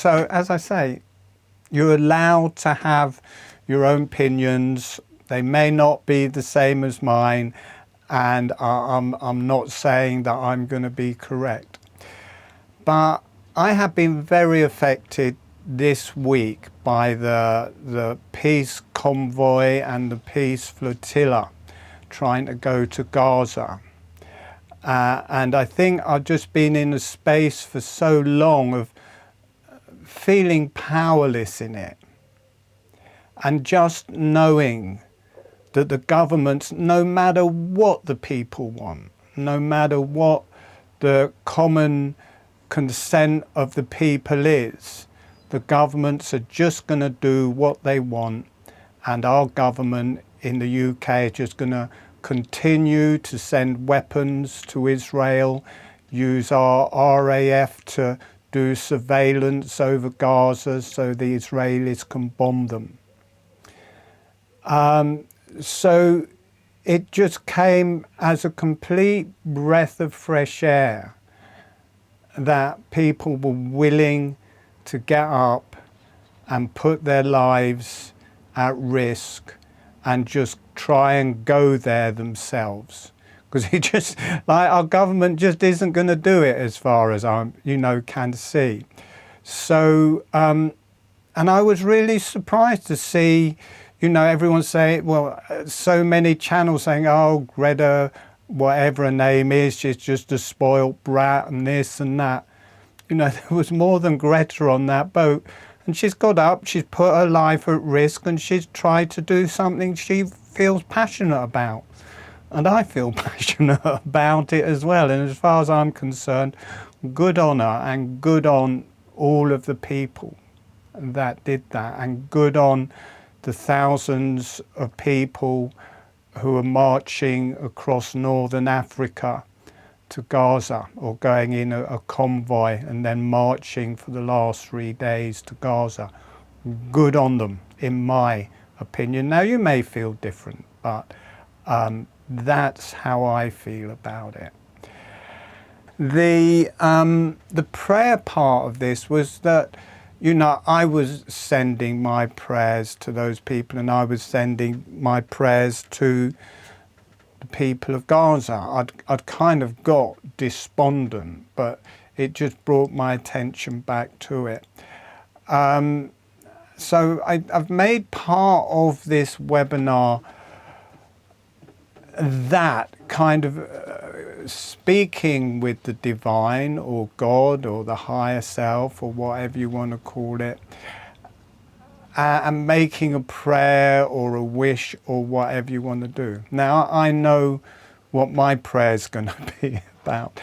So as I say, you're allowed to have your own opinions. They may not be the same as mine, and I'm not saying that I'm going to be correct. But I have been very affected this week by the peace convoy and the peace flotilla trying to go to Gaza. And I think I've just been in a space for so long of feeling powerless in it, and just knowing that the governments, no matter what the people want, no matter what the common consent of the people is, the governments are just going to do what they want, and our government in the UK is just going to continue to send weapons to Israel, use our RAF to do surveillance over Gaza so the Israelis can bomb them. So it just came as a complete breath of fresh air that people were willing to get up and put their lives at risk and just try and go there themselves. Because it just, like, our government just isn't going to do it as far as I, can see. So, and I was really surprised to see, everyone say, well, so many channels saying, oh, Greta, whatever her name is, she's just a spoiled brat and this and that. There was more than Greta on that boat. And she's got up, she's put her life at risk, and she's tried to do something she feels passionate about. And I feel passionate about it as well. And as far as I'm concerned, good on her and good on all of the people that did that, and good on the thousands of people who are marching across northern Africa to Gaza, or going in a convoy and then marching for the last 3 days to Gaza. Good on them, in my opinion. Now, you may feel different, but that's how I feel about it. The prayer part of this was that, I was sending my prayers to those people, and I was sending my prayers to the people of Gaza. I'd kind of got despondent, but it just brought my attention back to it. So I've made part of this webinar that kind of speaking with the divine, or God, or the higher self, or whatever you want to call it, and making a prayer or a wish or whatever you want to do. Now, I know what my prayer is going to be about,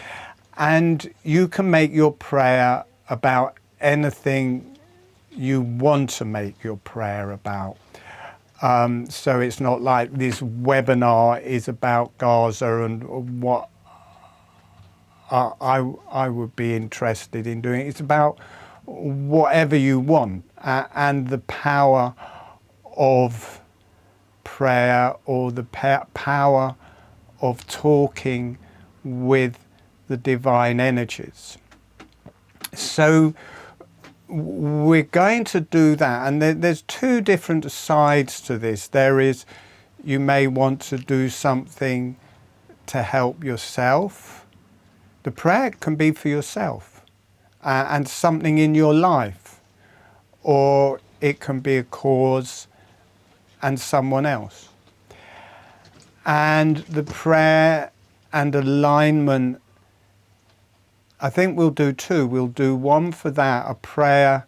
and you can make your prayer about anything you want to make your prayer about. So it's not like this webinar is about Gaza and what I would be interested in doing. It's about whatever you want, and the power of prayer, or the power of talking with the divine energies. So we're going to do that, and there's two different sides to this. There is, you may want to do something to help yourself. The prayer can be for yourself and something in your life, or it can be a cause and someone else. And the prayer and alignment, I think we'll do two. We'll do one for that, a prayer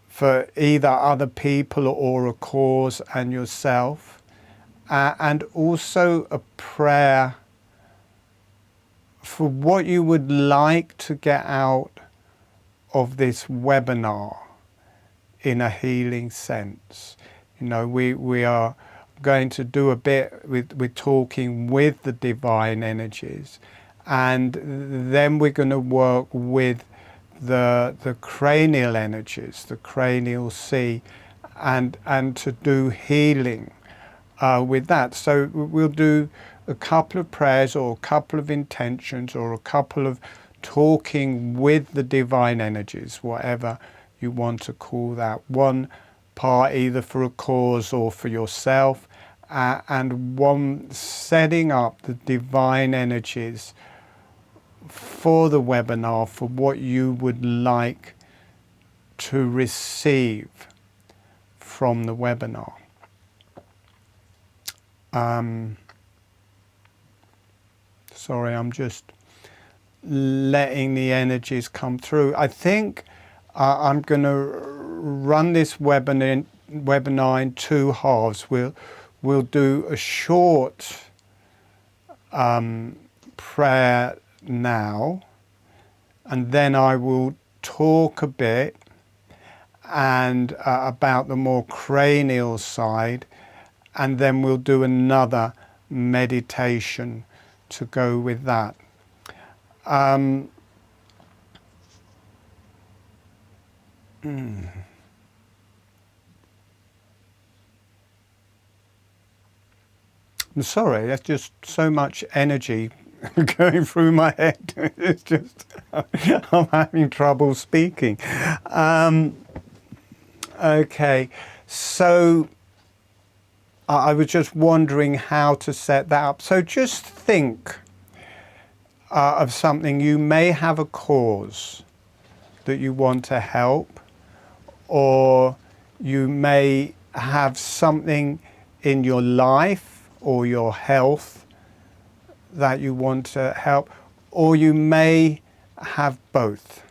for either other people or a cause and yourself, and also a prayer for what you would like to get out of this webinar in a healing sense. We are going to do a bit with talking with the divine energies, and then we're going to work with the cranial energies, the Cranial Sea, and to do healing with that. So we'll do a couple of prayers, or a couple of intentions, or a couple of talking with the divine energies, whatever you want to call that. One part either for a cause or for yourself, and one setting up the divine energies for the webinar, for what you would like to receive from the webinar. Sorry, I'm just letting the energies come through. I think I'm going to run this webinar in two halves. We'll do a short prayer now, and then I will talk a bit and about the more cranial side, and then we'll do another meditation to go with that. I'm sorry, that's just so much energy going through my head. It's just, I'm having trouble speaking. Okay, so I was just wondering how to set that up. So just think of something. You may have a cause that you want to help, or you may have something in your life or your health that you want to help, or you may have both.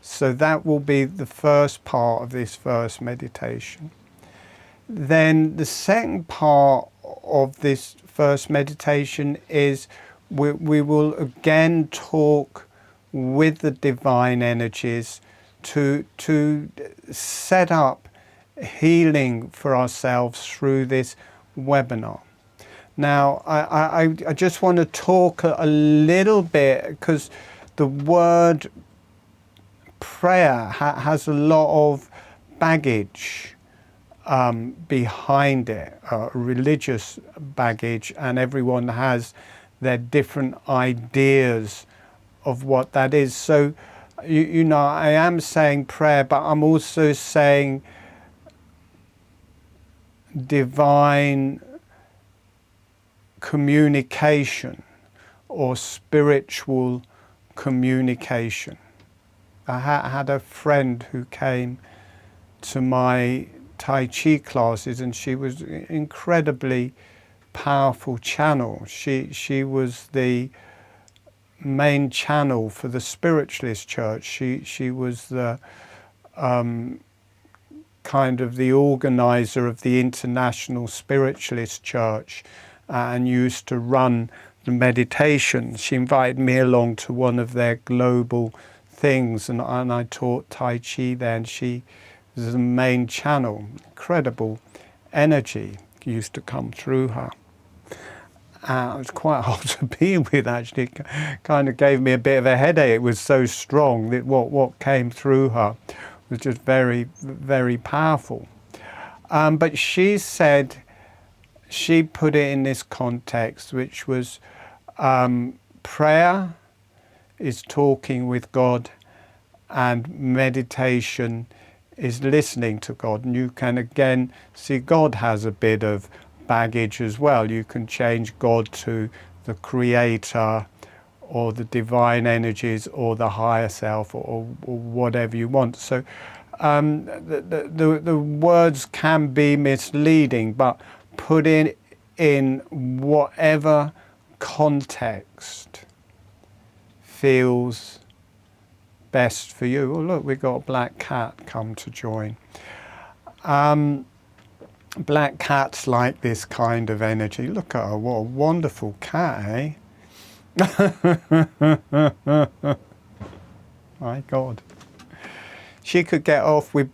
So that will be the first part of this first meditation. Then the second part of this first meditation is we will again talk with the divine energies to set up healing for ourselves through this webinar. Now, I just want to talk a little bit, because the word prayer has a lot of baggage behind it, religious baggage, and everyone has their different ideas of what that is. So, you know, I am saying prayer, but I'm also saying divine communication or spiritual communication. I had a friend who came to my Tai Chi classes, and she was an incredibly powerful channel. She was the main channel for the spiritualist church. She was the kind of the organizer of the international spiritualist church, and used to run the meditations. She invited me along to one of their global things, and I taught Tai Chi there, and she was the main channel. Incredible energy used to come through her. It was quite hard to be with, actually. It kind of gave me a bit of a headache. It was so strong that what came through her was just very, very powerful. But she said, she put it in this context, which was prayer is talking with God, and meditation is listening to God. And you can again see God has a bit of baggage as well. You can change God to the creator, or the divine energies, or the higher self, or whatever you want. So the words can be misleading, but put in whatever context feels best for you. Oh, look, we got a black cat come to join. Black cats like this kind of energy. Look at her, what a wonderful cat, eh? My God. She could get off with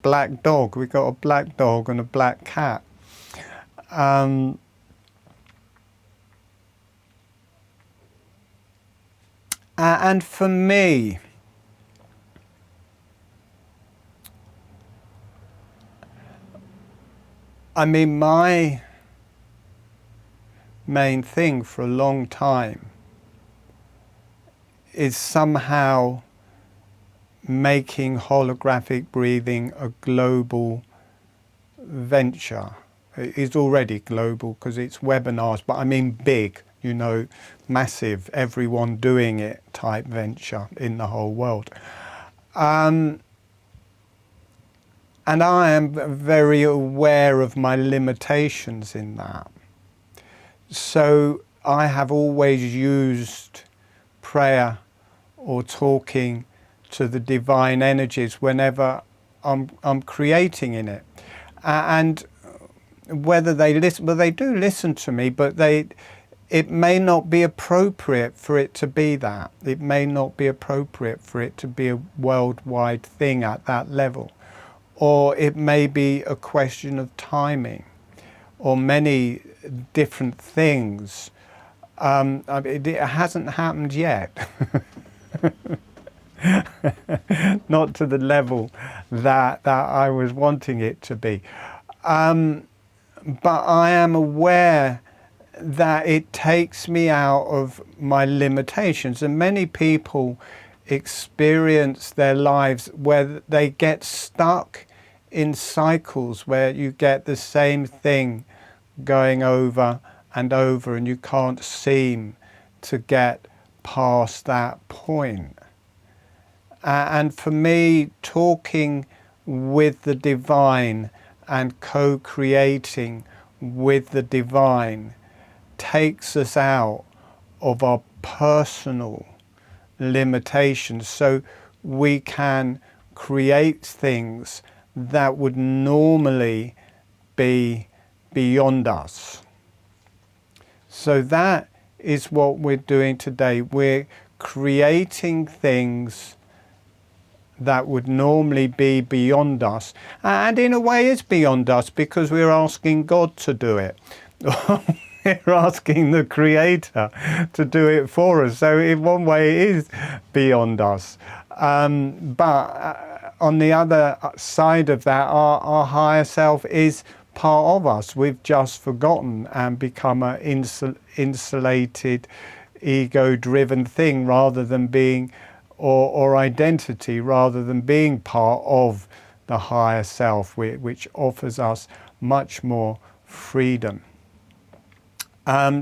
black dog. We got a black dog and a black cat. And for me, I mean, my main thing for a long time is somehow making holographic breathing a global venture. It is already global because it's webinars, but I mean big, you know, massive, everyone doing it type venture in the whole world. And I am very aware of my limitations in that. So I have always used prayer or talking to the divine energies whenever I'm creating in it. And whether they listen, well, they do listen to me, but it may not be appropriate for it to be that. It may not be appropriate for it to be a worldwide thing at that level. Or it may be a question of timing, or many different things. It hasn't happened yet. Not to the level that I was wanting it to be. But I am aware that it takes me out of my limitations, and many people experience their lives where they get stuck in cycles where you get the same thing going over and over, and you can't seem to get past that point. And for me, talking with the divine and co-creating with the divine takes us out of our personal limitations, so we can create things that would normally be beyond us. So that is what we're doing today. We're creating things that would normally be beyond us, and in a way is beyond us because we're asking God to do it. We're asking the Creator to do it for us. So in one way it is beyond us. But on the other side of that, our higher self is part of us. We've just forgotten and become an insulated, ego-driven thing rather than being, or identity, rather than being part of the higher self, which offers us much more freedom.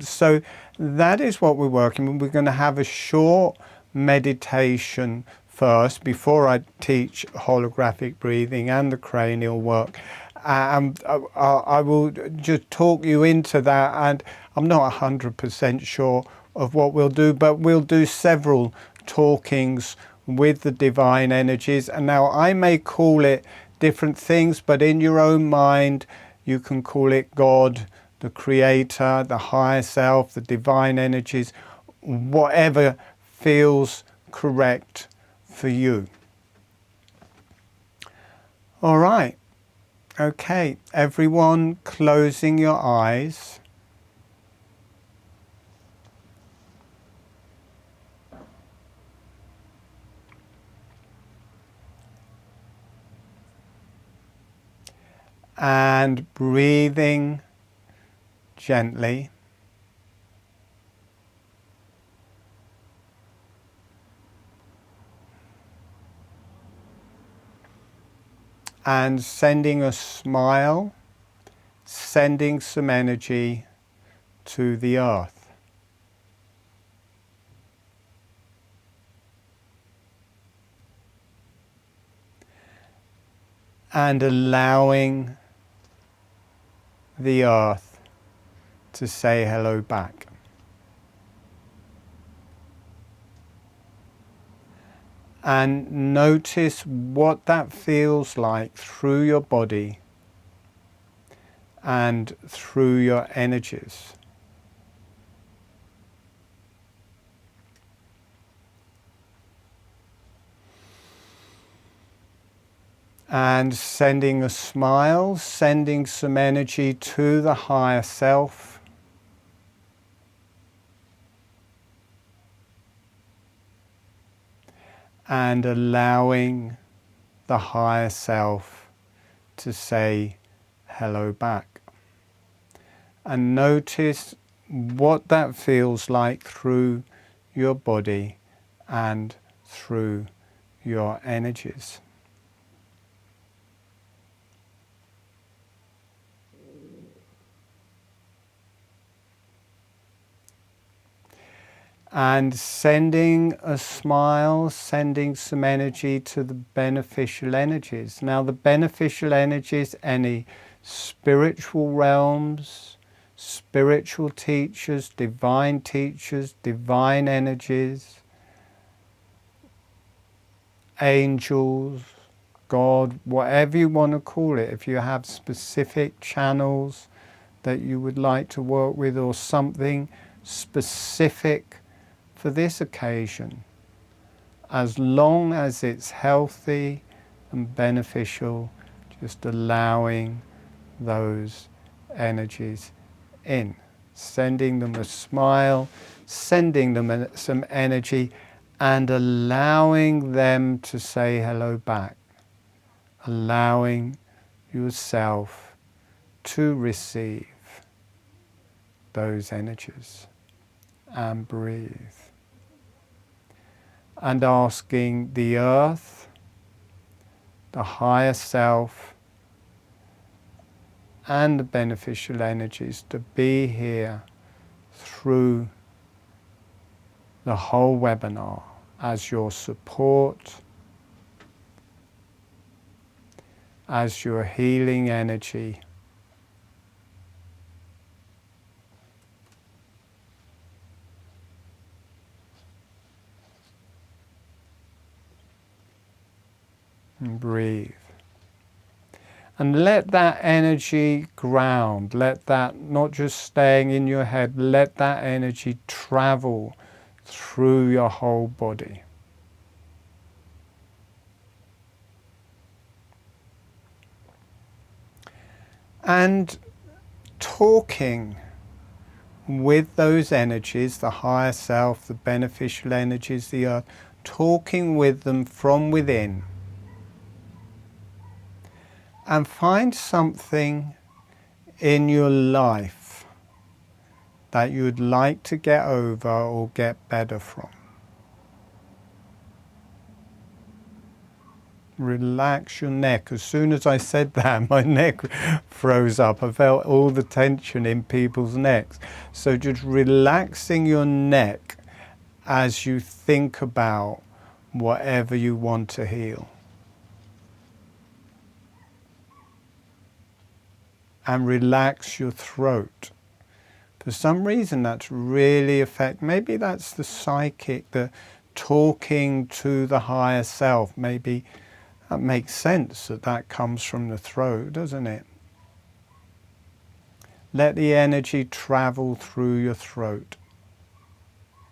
So that is what we're working with. We're going to have a short meditation first before I teach holographic breathing and the cranial work. I will just talk you into that, and I'm not 100% sure of what we'll do, but we'll do several talkings with the divine energies. And now I may call it different things, but in your own mind you can call it God, the Creator, the higher self, the divine energies, whatever feels correct for you. All right. Okay, everyone, closing your eyes. And breathing gently. And sending a smile, sending some energy to the earth. And allowing the earth to say hello back. And notice what that feels like through your body and through your energies. And sending a smile, sending some energy to the higher self. And allowing the higher self to say hello back. And notice what that feels like through your body and through your energies. And sending a smile, sending some energy to the beneficial energies. Now the beneficial energies, any spiritual realms, spiritual teachers, divine energies, angels, God, whatever you want to call it. If you have specific channels that you would like to work with, or something specific for this occasion, as long as it's healthy and beneficial, just allowing those energies in, sending them a smile, sending them some energy, and allowing them to say hello back, allowing yourself to receive those energies, and breathe. And asking the earth, the higher self, and the beneficial energies to be here through the whole webinar as your support, as your healing energy. And breathe. And let that energy ground, let that not just staying in your head, let that energy travel through your whole body. And talking with those energies, the higher self, the beneficial energies, the earth, talking with them from within. And find something in your life that you would like to get over or get better from. Relax your neck. As soon as I said that, my neck froze up. I felt all the tension in people's necks. So just relaxing your neck as you think about whatever you want to heal. And relax your throat. For some reason that's really maybe that's the psychic, the talking to the higher self. Maybe that makes sense that comes from the throat, doesn't it? Let the energy travel through your throat.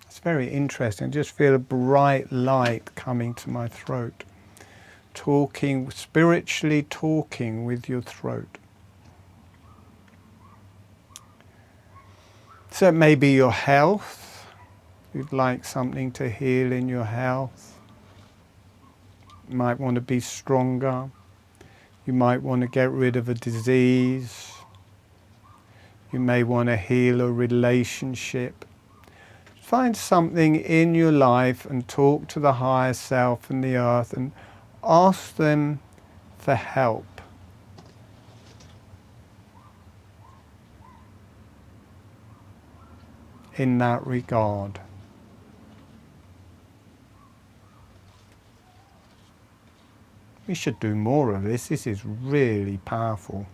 It's very interesting. I just feel a bright light coming to my throat. Talking, spiritually talking with your throat. So it may be your health. You'd like something to heal in your health. You might want to be stronger. You might want to get rid of a disease. You may want to heal a relationship. Find something in your life and talk to the higher self and the earth and ask them for help. In that regard. We should do more of this. This is really powerful.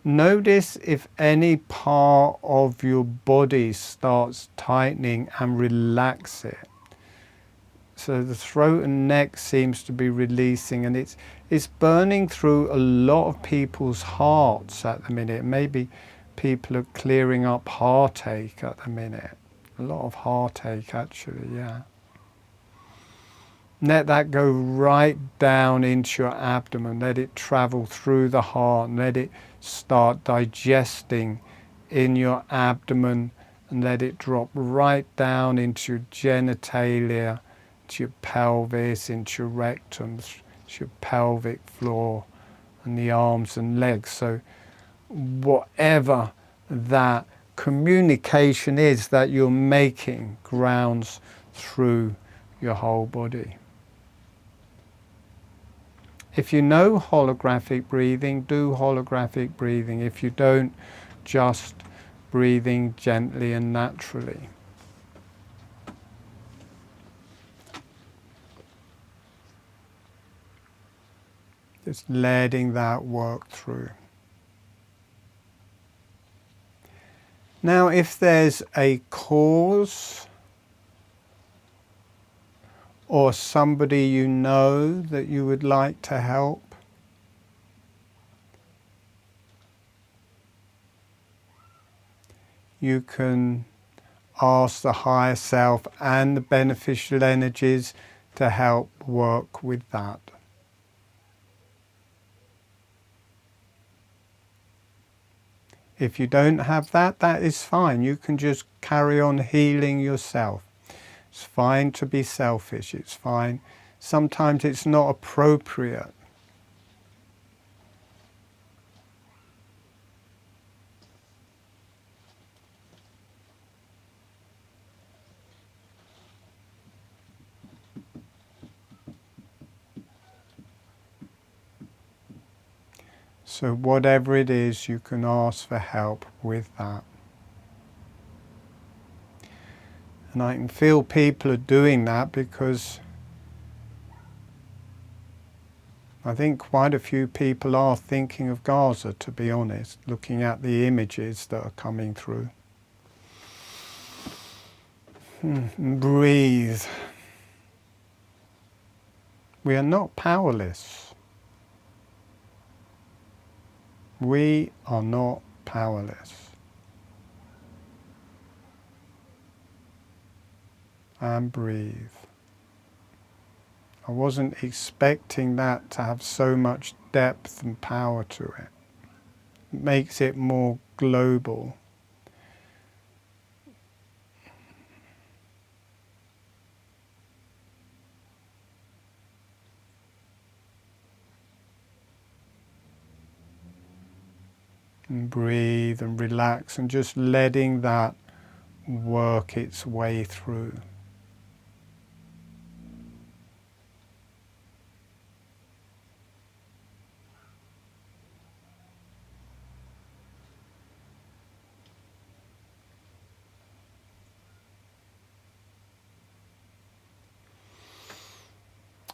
Notice if any part of your body starts tightening and relax it. So the throat and neck seems to be releasing, and it's burning through a lot of people's hearts at the minute. Maybe people are clearing up heartache at the minute. A lot of heartache actually, yeah. Let that go right down into your abdomen. Let it travel through the heart and let it start digesting in your abdomen and let it drop right down into your genitalia, to your pelvis, into your rectum, to your pelvic floor and the arms and legs. So whatever that communication is that you're making grounds through your whole body. If you know holographic breathing, do holographic breathing. If you don't, just breathing gently and naturally. Just letting that work through. Now, if there's a cause or somebody you know that you would like to help, you can ask the higher self and the beneficial energies to help work with that. If you don't have that, that is fine. You can just carry on healing yourself. It's fine to be selfish. It's fine. Sometimes it's not appropriate. So whatever it is, you can ask for help with that. And I can feel people are doing that because I think quite a few people are thinking of Gaza, to be honest, looking at the images that are coming through. Breathe. We are not powerless. We are not powerless. And breathe. I wasn't expecting that to have so much depth and power to it. It makes it more global. And breathe and relax and just letting that work its way through.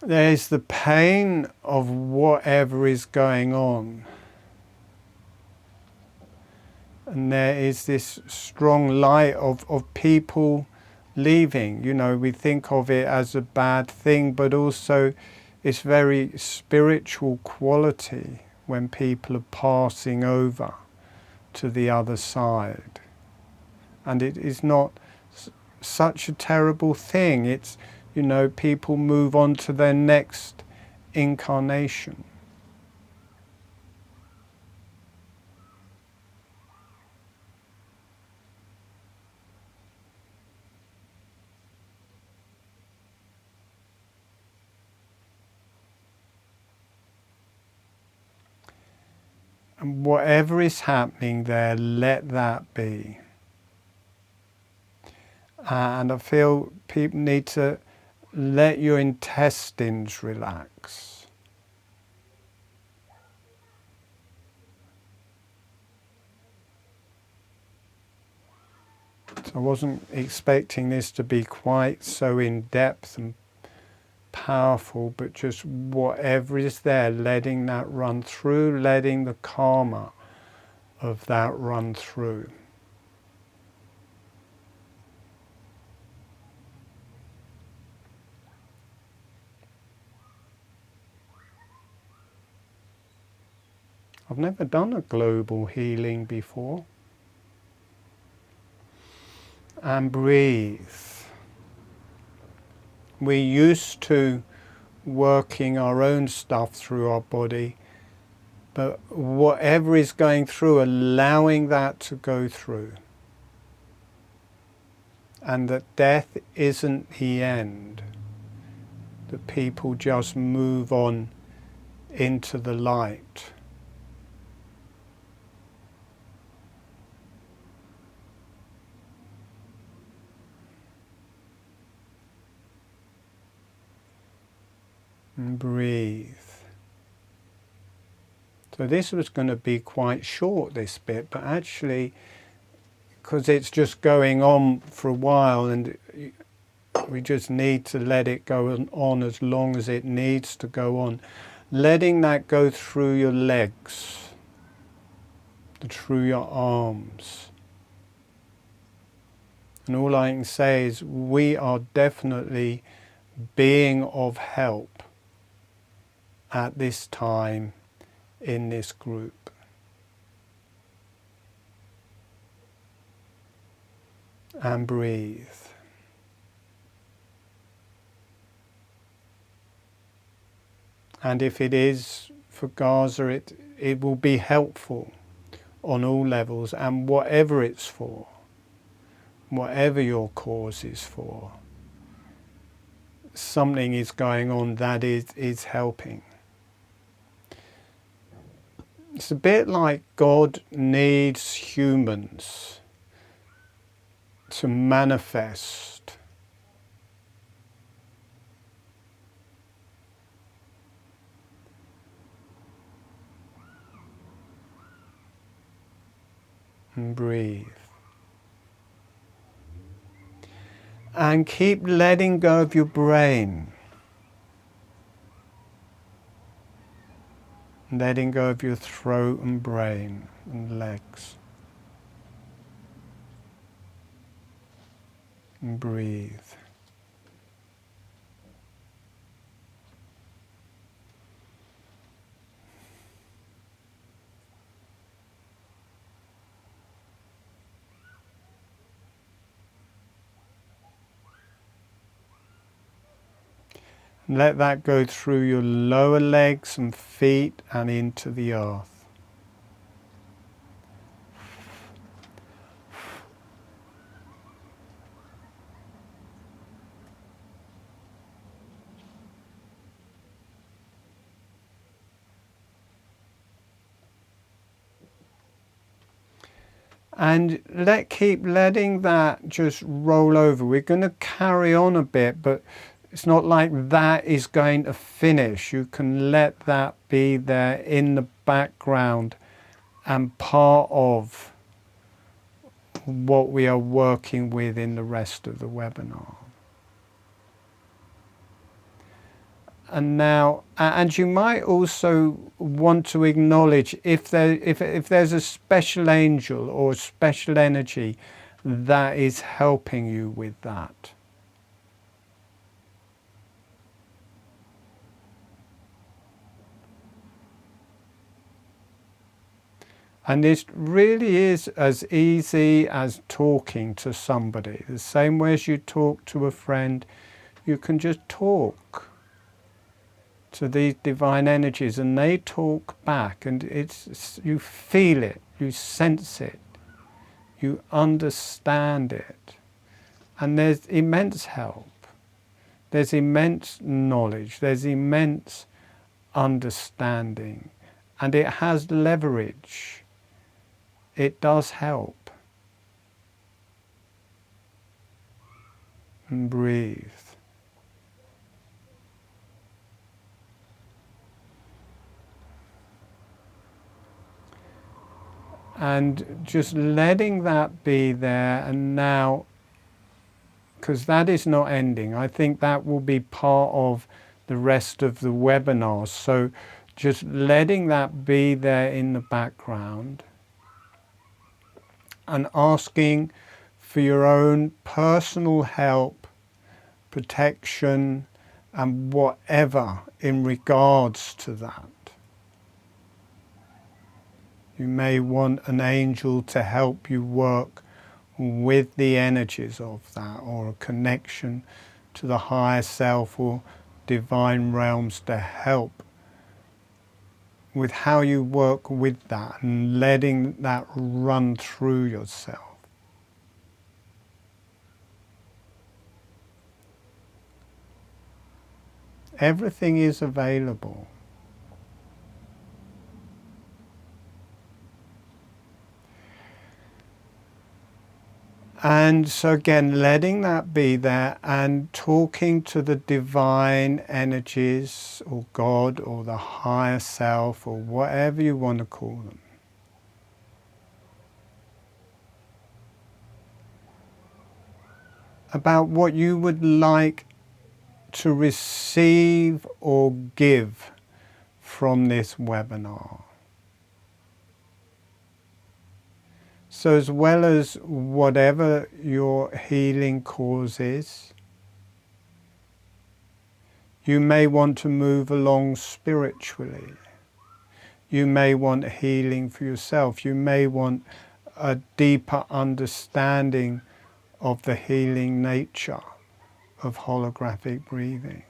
There's the pain of whatever is going on. And there is this strong light of people leaving. You know, we think of it as a bad thing, but also it's very spiritual quality when people are passing over to the other side. And it is not such a terrible thing. It's, you know, people move on to their next incarnation. And whatever is happening there, let that be. And I feel people need to let your intestines relax. So I wasn't expecting this to be quite so in depth and powerful, but just whatever is there, letting that run through, letting the karma of that run through. I've never done a global healing before. And breathe. We're used to working our own stuff through our body, but whatever is going through, allowing that to go through. And that death isn't the end. That people just move on into the light. And breathe. So this was going to be quite short, this bit, but actually, because it's just going on for a while and we just need to let it go on as long as it needs to go on. Letting that go through your legs, through your arms. And all I can say is we are definitely being of help at this time in this group. And breathe. And if it is for Gaza, it will be helpful on all levels, and whatever it's for, whatever your cause is for, something is going on that is helping. It's a bit like God needs humans to manifest. And breathe. And keep letting go of your brain. Letting go of your throat and brain and legs. And breathe. Let that go through your lower legs and feet and into the earth. And keep letting that just roll over. We're going to carry on a bit, but it's not like that is going to finish. You can let that be there in the background and part of what we are working with in the rest of the webinar. And now, and you might also want to acknowledge if there's a special angel or a special energy that is helping you with that. And this really is as easy as talking to somebody. The same way as you talk to a friend, you can just talk to these divine energies and they talk back, and you feel it, you sense it, you understand it, and there's immense help, there's immense knowledge, there's immense understanding, and it has leverage. It does help. And breathe. And just letting that be there, and now, because that is not ending, I think that will be part of the rest of the webinar. So just letting that be there in the background and asking for your own personal help, protection, and whatever in regards to that. You may want an angel to help you work with the energies of that, or a connection to the higher self or divine realms to help with how you work with that and letting that run through yourself. Everything is available. And so again, letting that be there and talking to the divine energies or God or the higher self or whatever you want to call them. About what you would like to receive or give from this webinar. So as well as whatever your healing cause is, you may want to move along spiritually. You may want healing for yourself. You may want a deeper understanding of the healing nature of holographic breathing.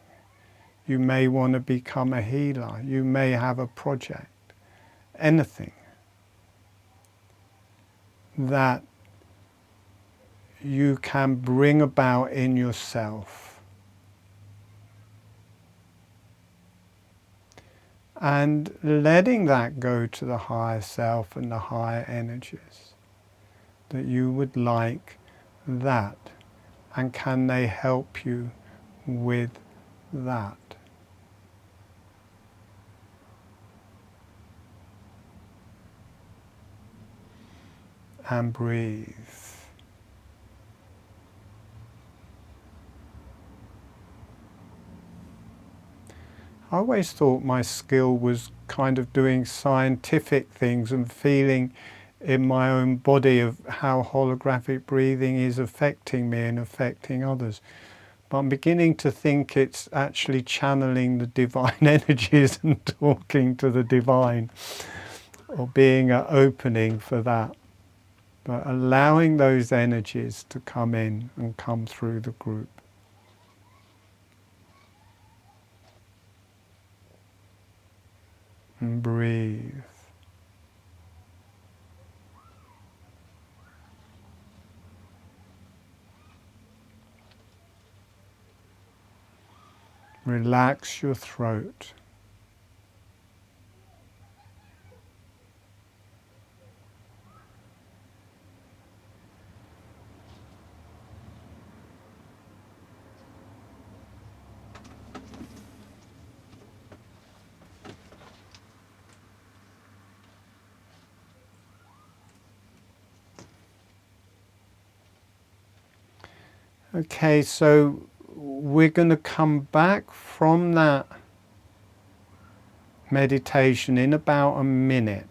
You may want to become a healer. You may have a project. Anything that you can bring about in yourself. And letting that go to the higher self and the higher energies. That you would like that. And can they help you with that? And breathe. I always thought my skill was kind of doing scientific things and feeling in my own body of how holographic breathing is affecting me and affecting others. But I'm beginning to think it's actually channeling the divine energies and talking to the divine, or being an opening for that. But allowing those energies to come in and come through the group. And breathe. Relax your throat. Okay, so we're going to come back from that meditation in about a minute.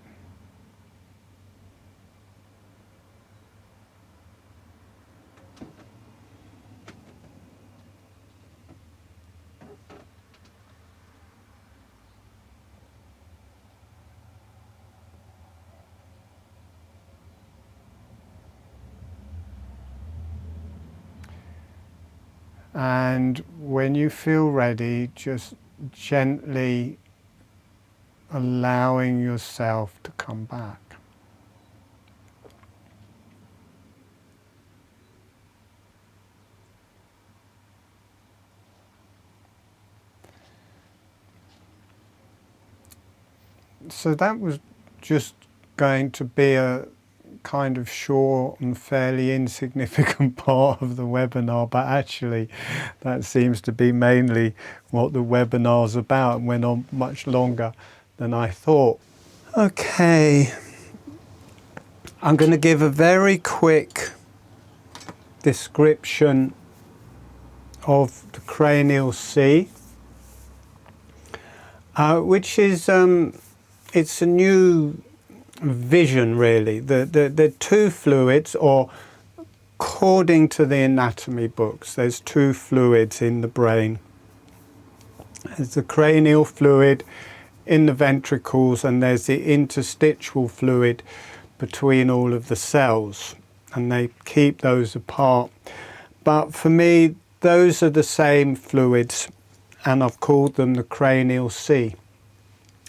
And when you feel ready, just gently allowing yourself to come back. So that was just going to be a kind of short and fairly insignificant part of the webinar, but actually that seems to be mainly what the webinar's about, and went on much longer than I thought. Okay, I'm going to give a very quick description of the Cranial Sea, which is it's a new vision, really. The two fluids, or according to the anatomy books, there's two fluids in the brain. There's the cranial fluid in the ventricles, and there's the interstitial fluid between all of the cells, and they keep those apart. But for me, those are the same fluids, and I've called them the Cranial Sea.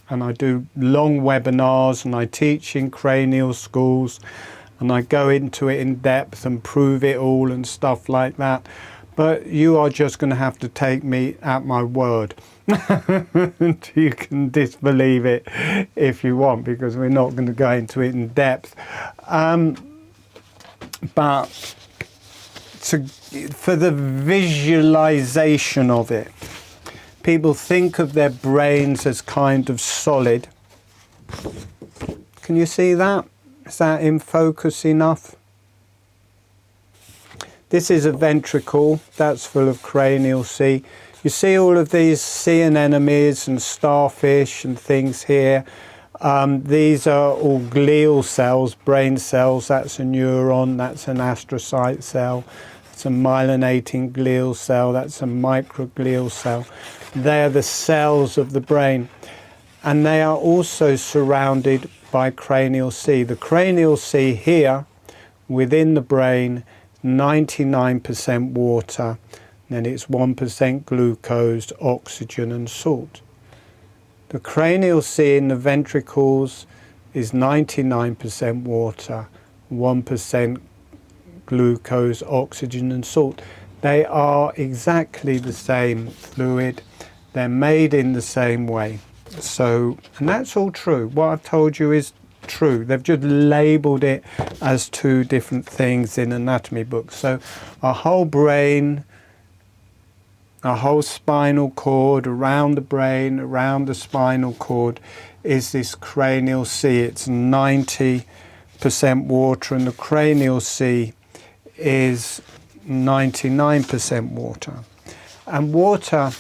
And I do long webinars, and I teach in cranial schools, and I go into it in depth and prove it all and stuff like that. But you are just going to have to take me at my word. You can disbelieve it if you want, because we're not going to go into it in depth. But for the visualization of it. People think of their brains as kind of solid. Can you see that? Is that in focus enough? This is a ventricle that's full of cranial sea. You see all of these sea anemones and starfish and things here. These are all glial cells, brain cells. That's a neuron, that's an astrocyte cell. It's a myelinating glial cell, that's a microglial cell. They are the cells of the brain. And they are also surrounded by cranial sea. The cranial sea here, within the brain, 99% water, then it's 1% glucose, oxygen and salt. The cranial sea in the ventricles is 99% water, 1% glucose, oxygen and salt. They are exactly the same fluid. They're made in the same way. So, and that's all true. What I've told you is true. They've just labelled it as two different things in anatomy books. So our whole brain, our whole spinal cord, around the brain, around the spinal cord is this cranial sea. It's 90% water, and the cranial sea is 99% water. And water,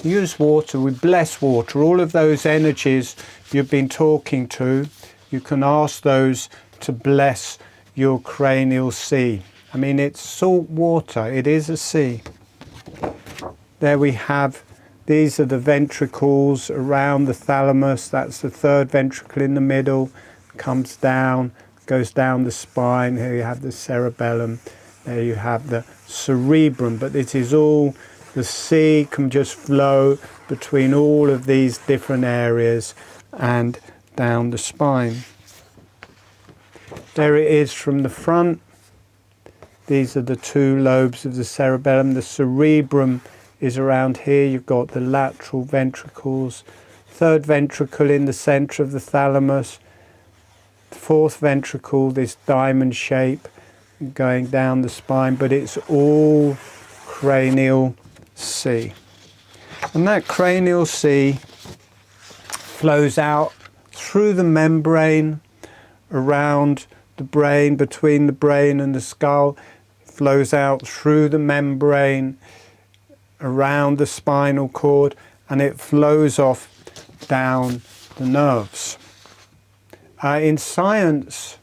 use water, we bless water. All of those energies you've been talking to, you can ask those to bless your cranial sea. I mean, it's salt water, it is a sea. There we have, these are the ventricles around the thalamus. That's the third ventricle in the middle, comes down, goes down the spine. Here you have the cerebellum, there you have the cerebrum, but it is all, the sea can just flow between all of these different areas and down the spine. There it is from the front. These are the two lobes of the cerebellum. The cerebrum is around here. You've got the lateral ventricles, third ventricle in the center of the thalamus, fourth ventricle, this diamond shape going down the spine, but it's all cranial sea. And that cranial sea flows out through the membrane around the brain, between the brain and the skull, flows out through the membrane around the spinal cord, and it flows off down the nerves. In science,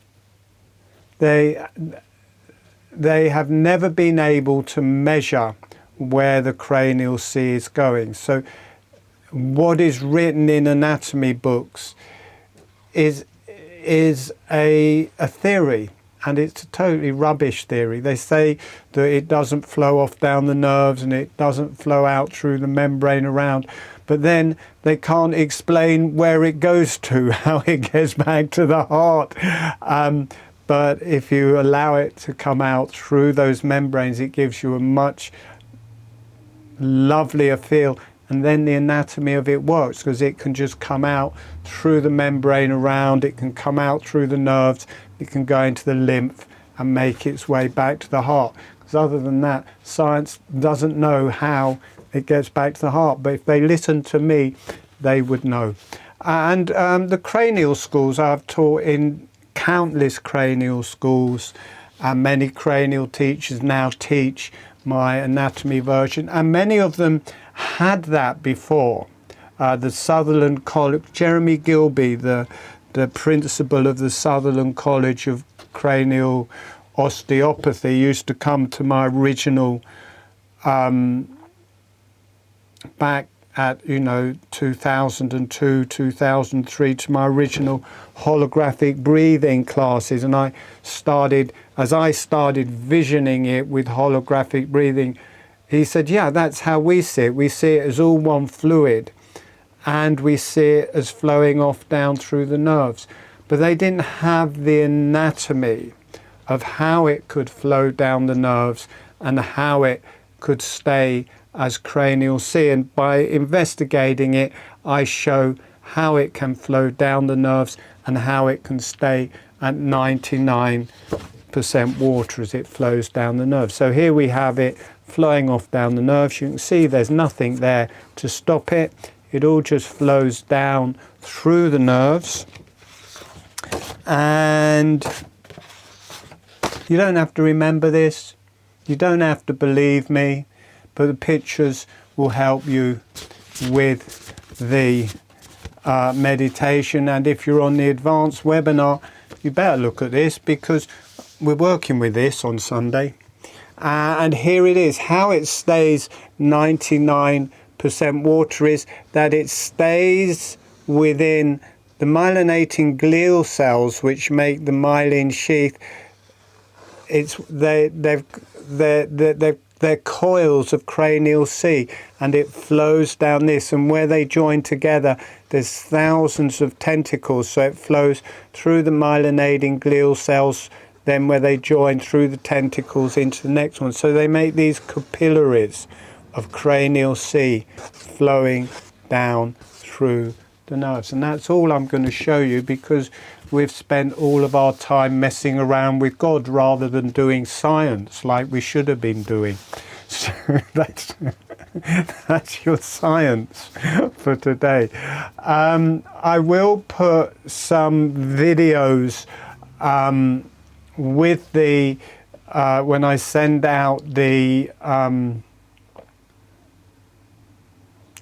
they have never been able to measure where the cranial sea is going. So what is written in anatomy books is a theory, and it's a totally rubbish theory. They say that it doesn't flow off down the nerves and it doesn't flow out through the membrane around, but then they can't explain where it goes to, how it gets back to the heart. But if you allow it to come out through those membranes, it gives you a much lovelier feel. And then the anatomy of it works, because it can just come out through the membrane around, it can come out through the nerves, it can go into the lymph and make its way back to the heart. Because other than that, science doesn't know how it gets back to the heart. But if they listened to me, they would know. And the cranial schools, I've taught in countless cranial schools, and many cranial teachers now teach my anatomy version, and many of them had that before. The Sutherland College, Jeremy Gilby, the principal of the Sutherland College of Cranial Osteopathy, used to come to my original, back at 2002, 2003, to my original holographic breathing classes, and as I started visioning it with holographic breathing, he said, yeah, that's how we see it. We see it as all one fluid, and we see it as flowing off down through the nerves. But they didn't have the anatomy of how it could flow down the nerves and how it could stay as cranial sea. And by investigating it, I show how it can flow down the nerves and how it can stay at 99% water as it flows down the nerve. So here we have it flowing off down the nerves. You can see there's nothing there to stop it. It all just flows down through the nerves. And you don't have to remember this. You don't have to believe me, but the pictures will help you with the meditation. And if you're on the advanced webinar, you better look at this, because we're working with this on Sunday. And here it is. How it stays 99% water is that it stays within the myelinating glial cells, which make the myelin sheath. They're coils of Cranial Sea, and it flows down this, and where they join together there's thousands of tentacles, so it flows through the myelinating glial cells, then where they join through the tentacles into the next one. So they make these capillaries of Cranial Sea flowing down through the nerves. And that's all I'm going to show you, because we've spent all of our time messing around with God rather than doing science like we should have been doing. So that's your science for today. I will put some videos with the when I send out the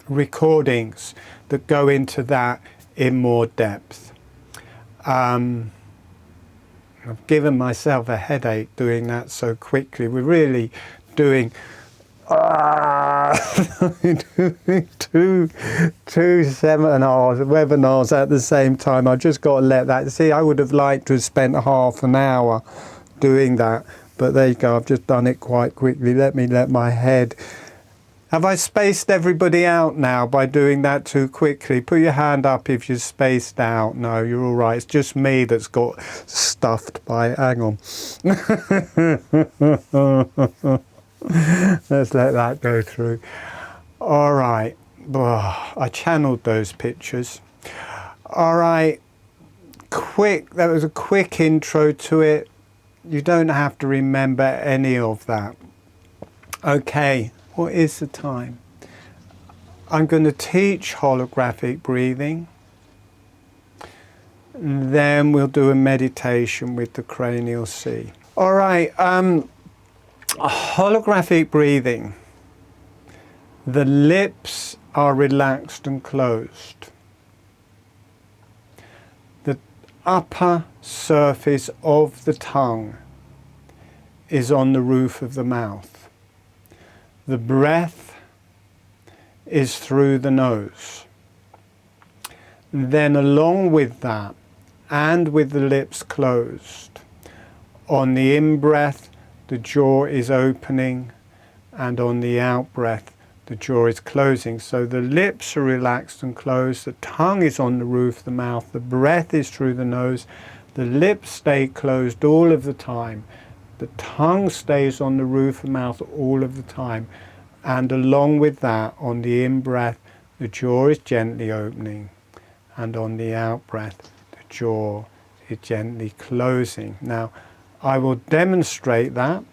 recordings that go into that in more depth. I've given myself a headache doing that so quickly. We're really doing two seminars, webinars at the same time. I've just got to let that, see, I would have liked to have spent half an hour doing that, but there you go, I've just done it quite quickly. Let my head. Have I spaced everybody out now by doing that too quickly? Put your hand up if you're spaced out. No, you're all right. It's just me that's got stuffed by... Hang on. Let's let that go through. All right. I channeled those pictures. All right. That was a quick intro to it. You don't have to remember any of that. Okay. What is the time? I'm going to teach holographic breathing. Then we'll do a meditation with the Cranial Sea. All right, holographic breathing. The lips are relaxed and closed. The upper surface of the tongue is on the roof of the mouth. The breath is through the nose. Then along with that, and with the lips closed, on the in-breath, the jaw is opening, and on the out-breath, the jaw is closing. So the lips are relaxed and closed, the tongue is on the roof of the mouth, the breath is through the nose, the lips stay closed all of the time. The tongue stays on the roof of the mouth all of the time. And along with that, on the in-breath, the jaw is gently opening. And on the out-breath, the jaw is gently closing. Now, I will demonstrate that.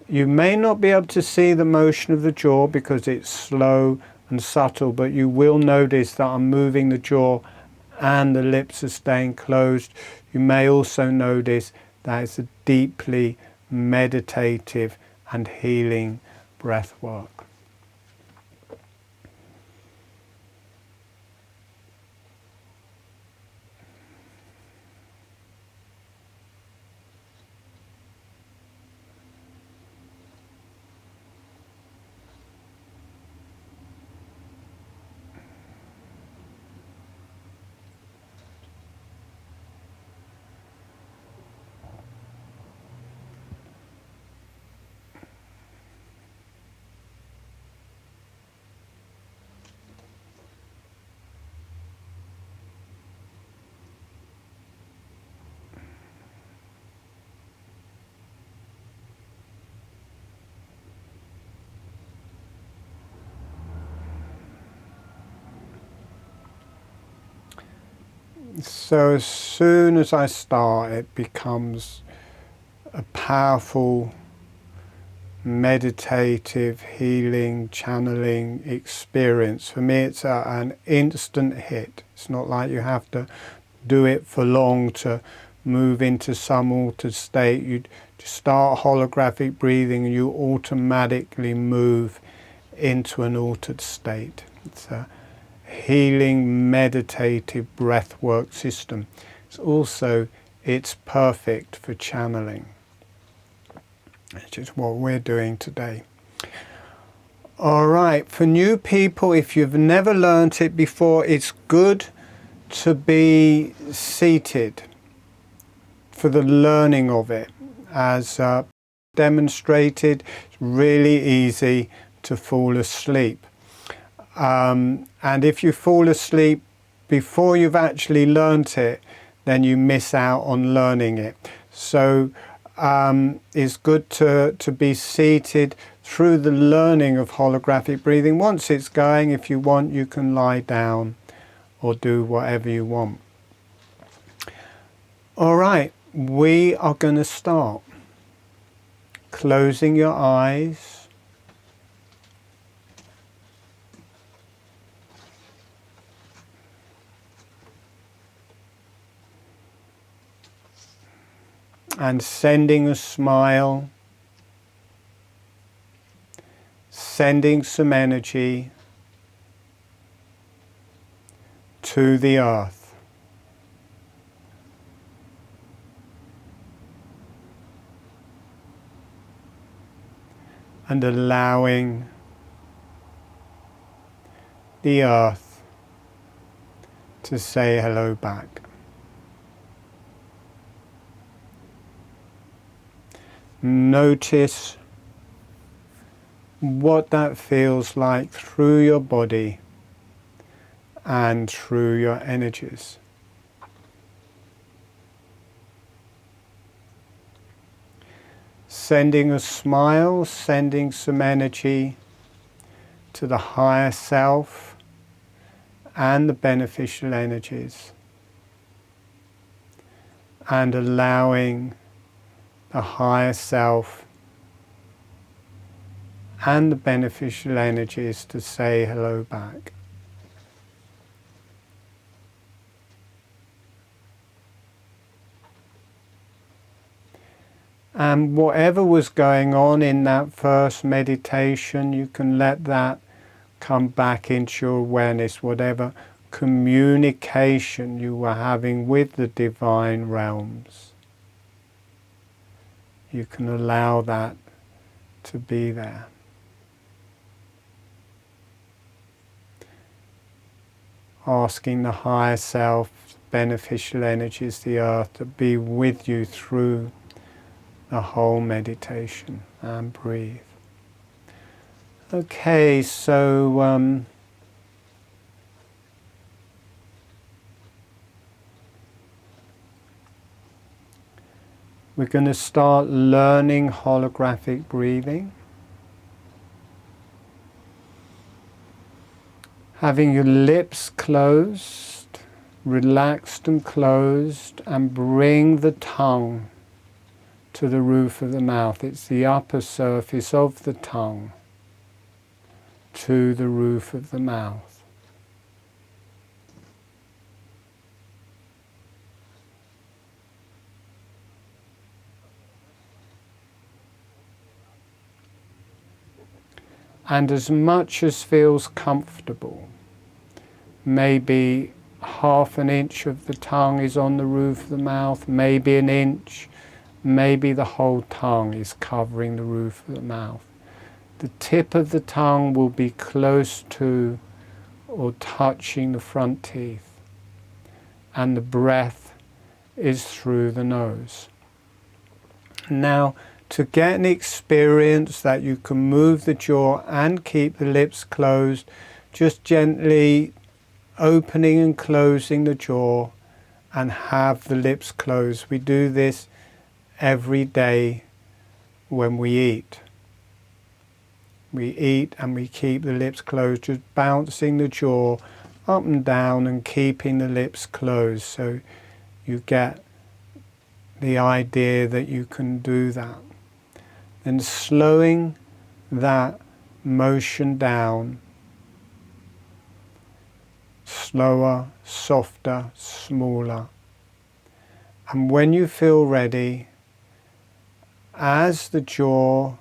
You may not be able to see the motion of the jaw because it's slow and subtle, but you will notice that I'm moving the jaw and the lips are staying closed. You may also notice that it's a deeply meditative and healing breath work. So as soon as I start, it becomes a powerful meditative healing channeling experience. For me it's an instant hit. It's not like you have to do it for long to move into some altered state. You just start holographic breathing and you automatically move into an altered state. It's a healing meditative breathwork system. It's perfect for channeling, which is what we're doing today. All right, for new people, if you've never learnt it before, it's good to be seated for the learning of it. As demonstrated, it's really easy to fall asleep. And if you fall asleep before you've actually learnt it, then you miss out on learning it. So it's good to be seated through the learning of holographic breathing. Once it's going, if you want, you can lie down or do whatever you want. All right, we are going to start. Closing your eyes. And sending a smile, sending some energy to the earth. And allowing the earth to say hello back. Notice what that feels like through your body and through your energies. Sending a smile, sending some energy to the higher self and the beneficial energies, and allowing the higher self and the beneficial energies to say hello back. And whatever was going on in that first meditation, you can let that come back into your awareness. Whatever communication you were having with the divine realms, you can allow that to be there. Asking the higher self, beneficial energies, the earth, to be with you through the whole meditation, and breathe. Okay, so we're going to start learning holographic breathing. Having your lips closed, relaxed and closed, and bring the tongue to the roof of the mouth. It's the upper surface of the tongue to the roof of the mouth. And as much as feels comfortable, maybe half an inch of the tongue is on the roof of the mouth, maybe an inch, maybe the whole tongue is covering the roof of the mouth. The tip of the tongue will be close to or touching the front teeth, and the breath is through the nose. Now, to get an experience that you can move the jaw and keep the lips closed, just gently opening and closing the jaw and have the lips closed. We do this every day when we eat. We eat and we keep the lips closed, just bouncing the jaw up and down and keeping the lips closed, so you get the idea that you can do that. Then slowing that motion down, slower, softer, smaller. And when you feel ready, as the jaw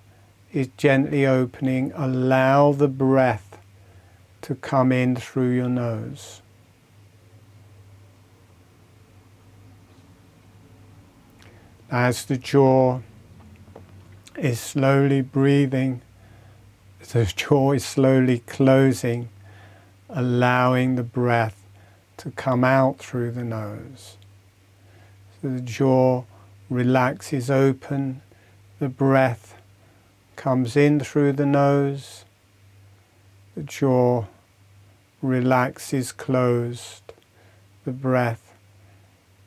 is gently opening, allow the breath to come in through your nose. As the jaw is slowly breathing, the jaw is slowly closing, allowing the breath to come out through the nose. So the jaw relaxes open, the breath comes in through the nose, the jaw relaxes closed, the breath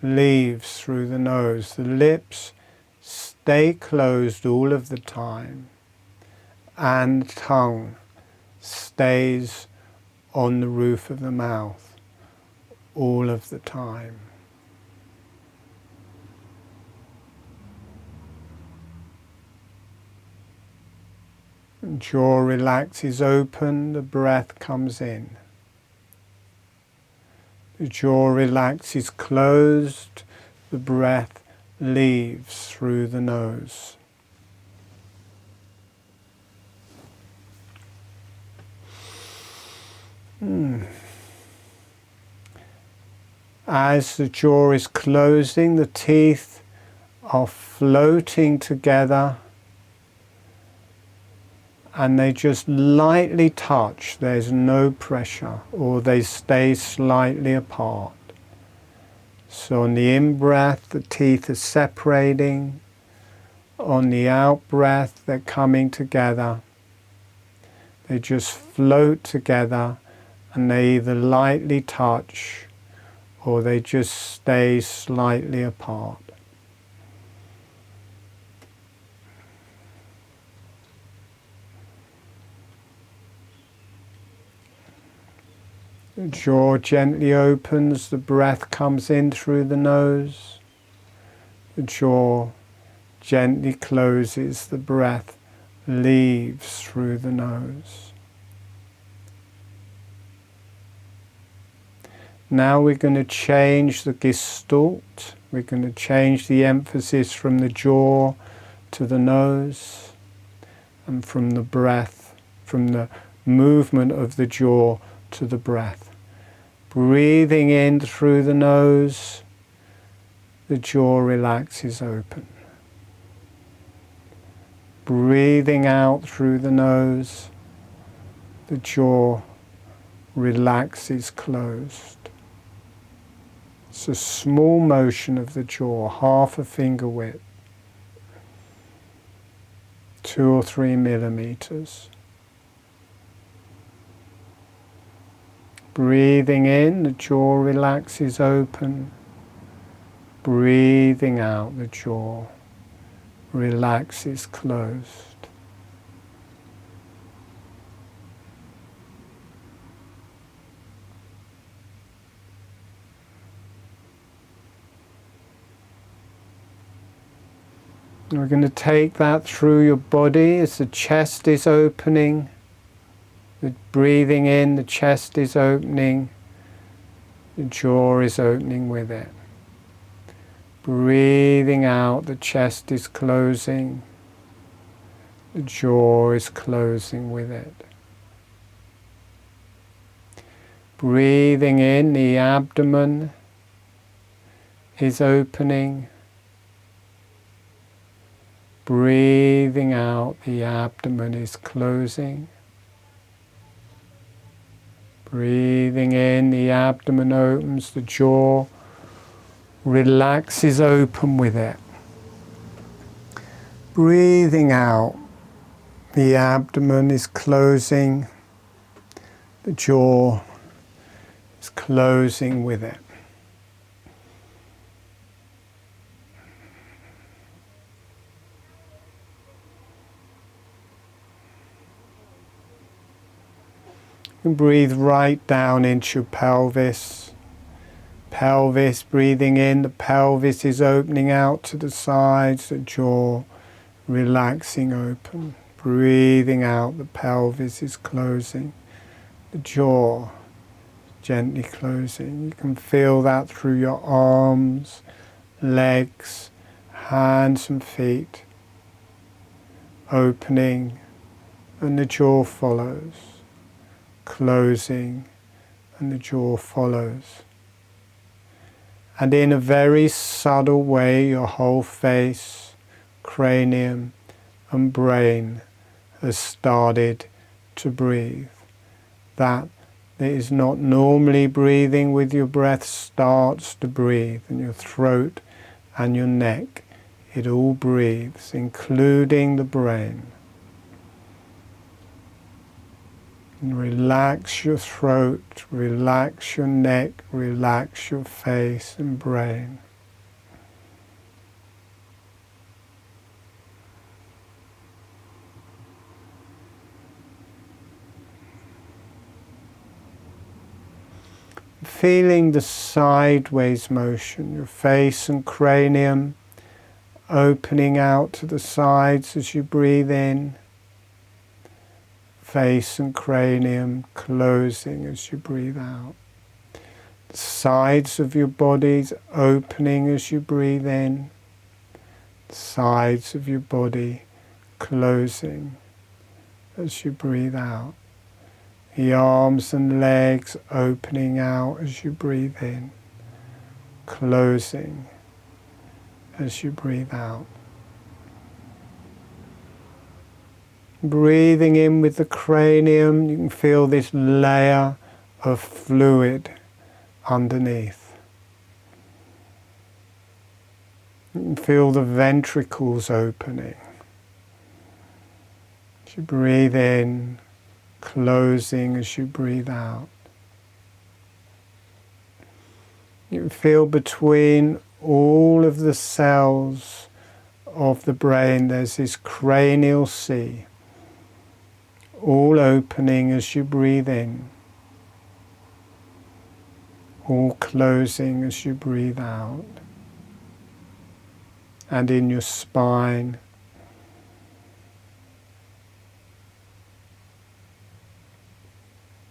leaves through the nose. The lips stay closed all of the time, and tongue stays on the roof of the mouth all of the time. The jaw relaxes open, the breath comes in. The jaw relaxes closed, the breath leaves through the nose. As the jaw is closing, the teeth are floating together and they just lightly touch. There's no pressure, or they stay slightly apart. So on the in-breath, the teeth are separating. On the out-breath, they're coming together. They just float together, and they either lightly touch or they just stay slightly apart. The jaw gently opens, the breath comes in through the nose. The jaw gently closes, the breath leaves through the nose. Now we're going to change the gestalt. We're going to change the emphasis from the jaw to the nose, and from the breath, from the movement of the jaw to the breath. Breathing in through the nose, the jaw relaxes open. Breathing out through the nose, the jaw relaxes closed. It's a small motion of the jaw, half a finger width, 2 or 3 millimeters. Breathing in, the jaw relaxes open. Breathing out, the jaw relaxes closed. We're going to take that through your body as the chest is opening. Breathing in, the chest is opening, the jaw is opening with it. Breathing out, the chest is closing, the jaw is closing with it. Breathing in, the abdomen is opening. Breathing out, the abdomen is closing. Breathing in, the abdomen opens, the jaw relaxes open with it. Breathing out, the abdomen is closing, the jaw is closing with it. And breathe right down into your pelvis. pelvis, breathing in, the pelvis is opening out to the sides, the jaw relaxing open. Breathing out, the pelvis is closing, the jaw gently closing. You can feel that through your arms, legs, hands and feet, opening, and the jaw follows, closing, and the jaw follows. And in a very subtle way, your whole face, cranium and brain has started to breathe. That is not normally breathing with your breath starts to breathe, and your throat and your neck, it all breathes, including the brain. And relax your throat, relax your neck, relax your face and brain. Feeling the sideways motion, your face and cranium opening out to the sides as you breathe in, face and cranium closing as you breathe out. The sides of your bodies opening as you breathe in, the sides of your body closing as you breathe out. The arms and legs opening out as you breathe in, closing as you breathe out. Breathing in with the cranium, you can feel this layer of fluid underneath. You can feel the ventricles opening. As you breathe in, closing as you breathe out. You can feel between all of the cells of the brain, there's this cranial sea, all opening as you breathe in, all closing as you breathe out. And in your spine,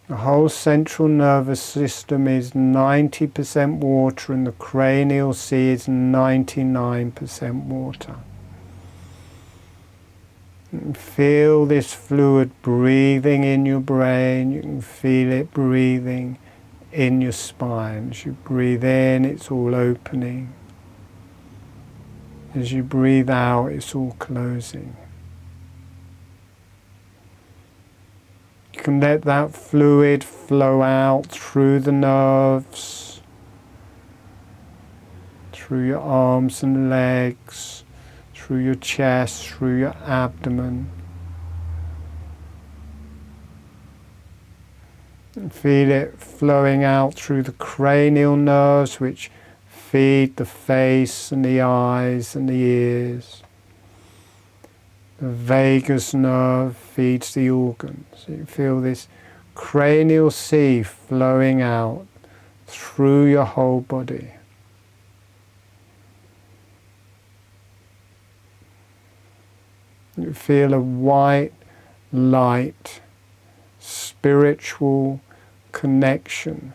the whole central nervous system is 90% water and the cranial sea is 99% water. You can feel this fluid breathing in your brain, you can feel it breathing in your spine. As you breathe in, it's all opening. As you breathe out, it's all closing. You can let that fluid flow out through the nerves, through your arms and legs, through your chest, through your abdomen. And feel it flowing out through the cranial nerves which feed the face and the eyes and the ears. The vagus nerve feeds the organs. You feel this cranial sea flowing out through your whole body. You feel a white light, spiritual connection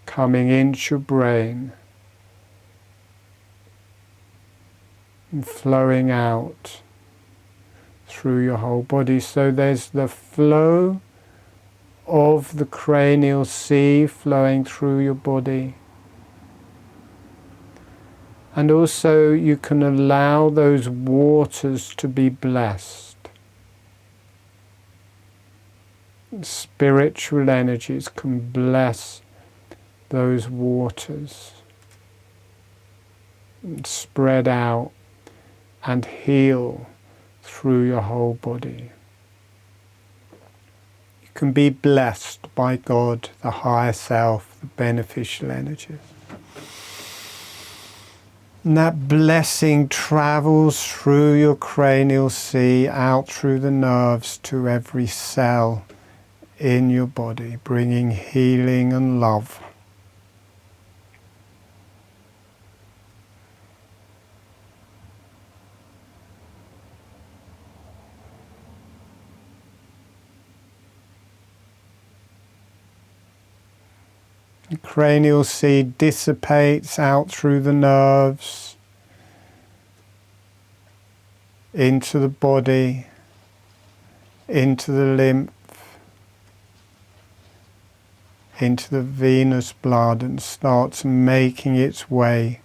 coming into your brain and flowing out through your whole body. So there's the flow of the cranial sea flowing through your body. And also you can allow those waters to be blessed. Spiritual energies can bless those waters and spread out and heal through your whole body. You can be blessed by God, the higher self, the beneficial energies. And that blessing travels through your cranial sea, out through the nerves to every cell in your body, bringing healing and love. The cranial sea dissipates out through the nerves, into the body, into the lymph, into the venous blood, and starts making its way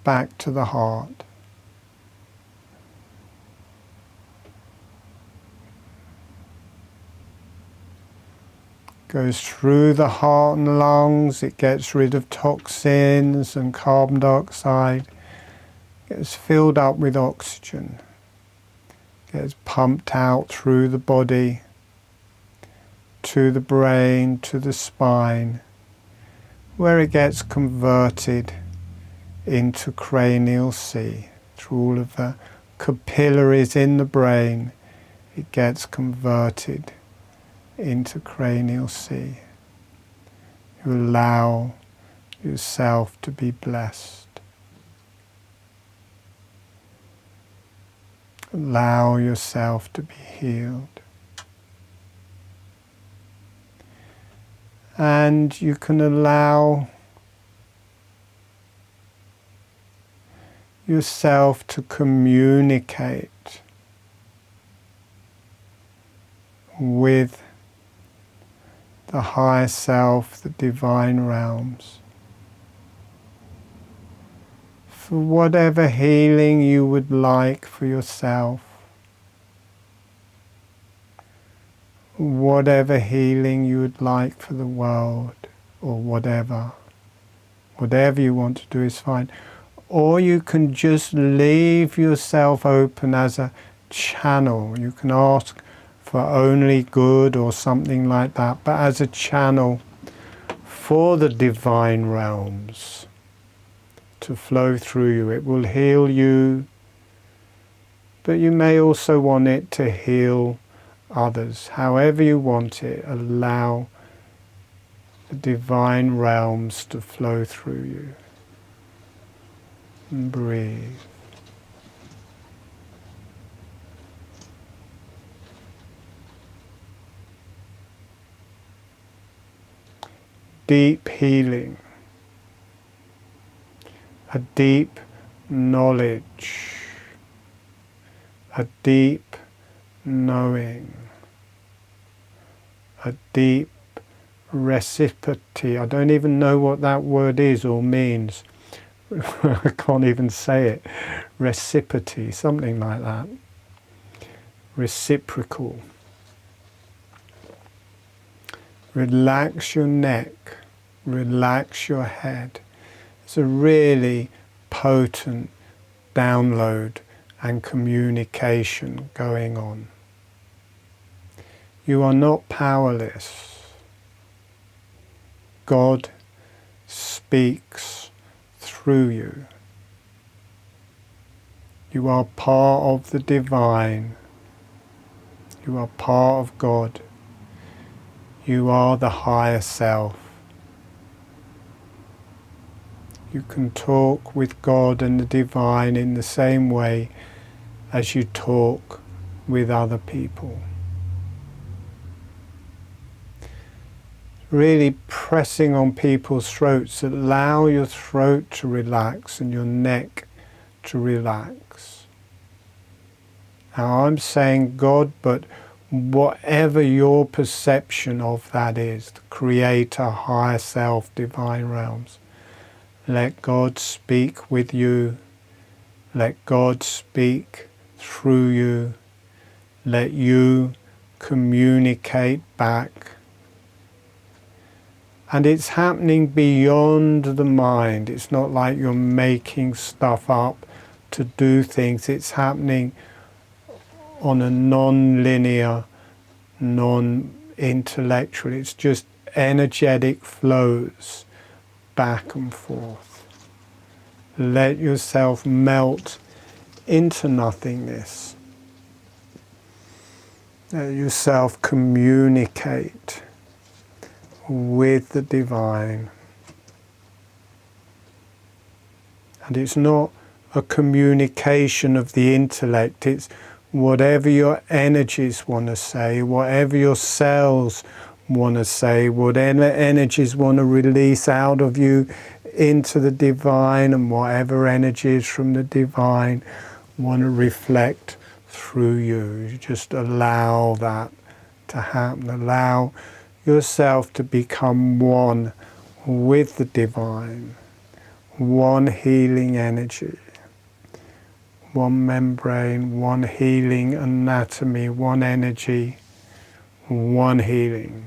back to the heart. Goes through the heart and lungs, it gets rid of toxins and carbon dioxide, gets filled up with oxygen, gets pumped out through the body, to the brain, to the spine, where it gets converted into cranial sea. Through all of the capillaries in the brain, it gets converted into cranial sea. You allow yourself to be blessed. Allow yourself to be healed. And you can allow yourself to communicate with the higher self, the divine realms, for whatever healing you would like for yourself, whatever healing you would like for the world, or whatever you want to do is fine. Or you can just leave yourself open as a channel. You can ask for only good or something like that, but as a channel for the divine realms to flow through you. It will heal you, but you may also want it to heal others. However you want it, allow the divine realms to flow through you. And breathe. Deep healing, a deep knowledge, a deep knowing, a deep reciprocity. I don't even know what that word is or means. I can't even say it. Reciprocity, something like that. Reciprocal. Relax your neck, relax your head. It's a really potent download and communication going on. You are not powerless. God speaks through you. You are part of the divine. You are part of God. You are the higher self. You can talk with God and the divine in the same way as you talk with other people. Really pressing on people's throats. Allow your throat to relax and your neck to relax. Now I'm saying God, but whatever your perception of that is, the Creator, higher self, divine realms, let God speak with you. Let God speak through you. Let you communicate back. And it's happening beyond the mind. It's not like you're making stuff up to do things. It's happening on a non-linear, non-intellectual. It's just energetic flows back and forth. Let yourself melt into nothingness. Let yourself communicate with the divine. And it's not a communication of the intellect, it's whatever your energies want to say, whatever your cells want to say, what energies want to release out of you into the divine, and whatever energies from the divine want to reflect through you. You just allow that to happen. Allow yourself to become one with the divine, one healing energy, one membrane, one healing anatomy, one energy, one healing.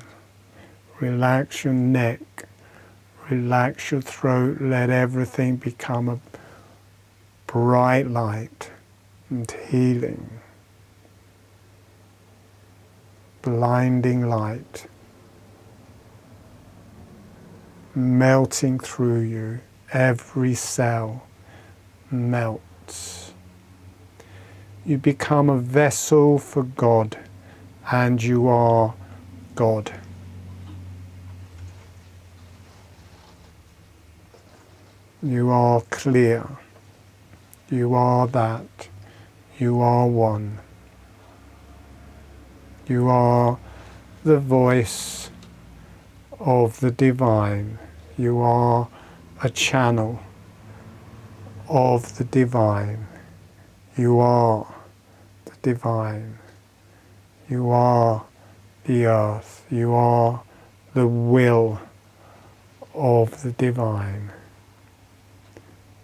Relax your neck, relax your throat, let everything become a bright light and healing. Blinding light, melting through you, every cell melts. You become a vessel for God, and you are God. You are clear. You are that. You are one. You are the voice of the divine. You are a channel of the divine. You are the divine. You are the earth. You are the will of the divine.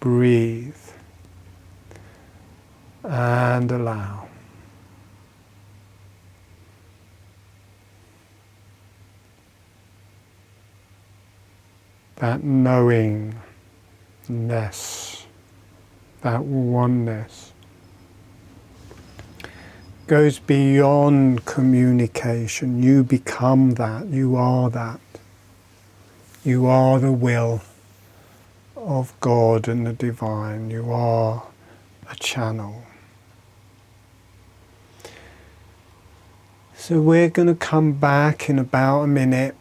Breathe and allow. That knowingness, that oneness, goes beyond communication. You become that. You are that. You are the will of God and the divine. You are a channel. So we're going to come back in about a minute.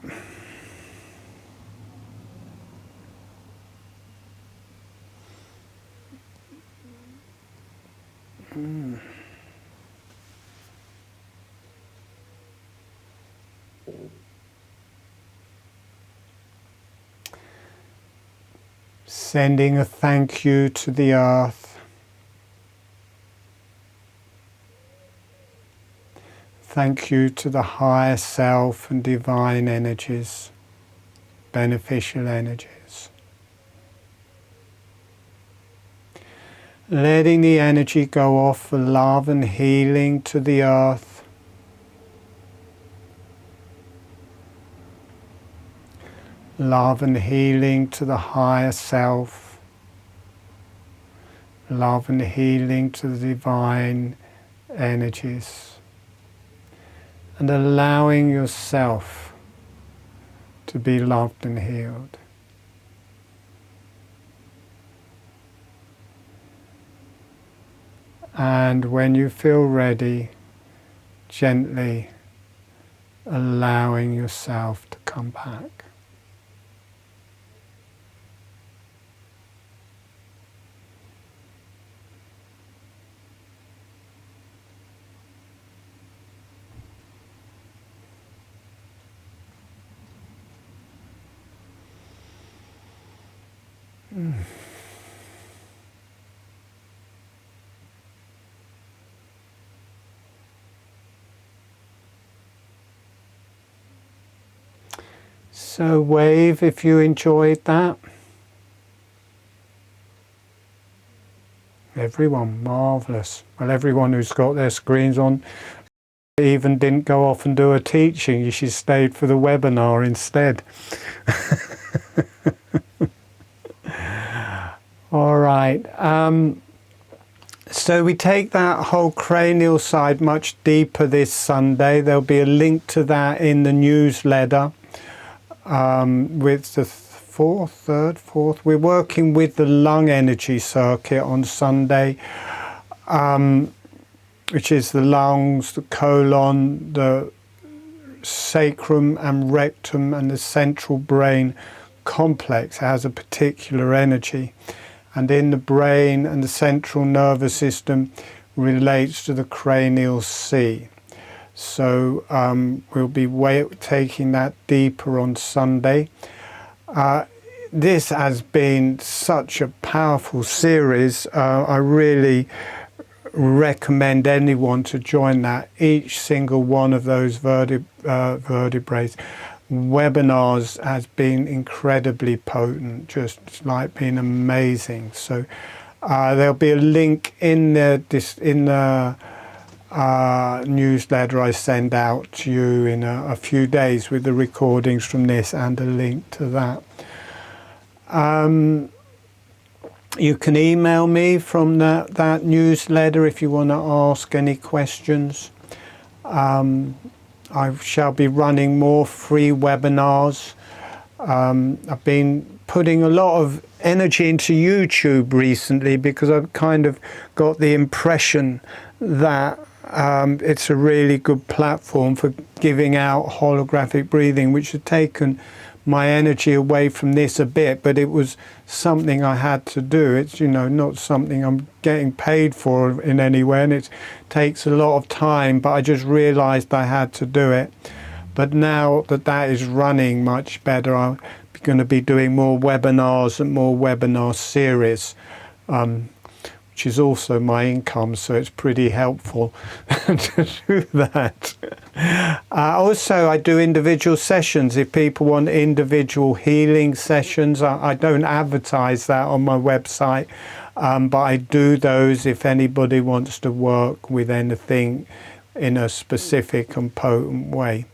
Sending a thank you to the earth. Thank you to the higher self and divine energies, beneficial energies. Letting the energy go off for love and healing to the earth. Love and healing to the higher self. Love and healing to the divine energies. And allowing yourself to be loved and healed. And when you feel ready, gently allowing yourself to come back. So wave if you enjoyed that. Everyone, marvellous. Well, everyone who's got their screens on even didn't go off and do a teaching. She stayed for the webinar instead. All right. So we take that whole cranial side much deeper this Sunday. There'll be a link to that in the newsletter. With the fourth. We're working with the lung energy circuit on Sunday, which is the lungs, the colon, the sacrum and rectum, and the central brain complex has a particular energy. And in the brain and the central nervous system relates to the cranial sea. So we'll be taking that deeper on Sunday. This has been such a powerful series. I really recommend anyone to join that. Each single one of those vertebrae webinars has been incredibly potent, just like been amazing. So there'll be a link in the newsletter I send out to you in a few days with the recordings from this and a link to that. You can email me from that newsletter if you want to ask any questions. I shall be running more free webinars. I've been putting a lot of energy into YouTube recently because I've kind of got the impression that it's a really good platform for giving out holographic breathing, which had taken my energy away from this a bit, but it was something I had to do. It's, not something I'm getting paid for in any way, and it takes a lot of time, but I just realized I had to do it. But now that is running much better, I'm going to be doing more webinars and more webinar series, which is also my income, so it's pretty helpful to do that. Also, I do individual sessions. If people want individual healing sessions, I don't advertise that on my website, but I do those if anybody wants to work with anything in a specific and potent way.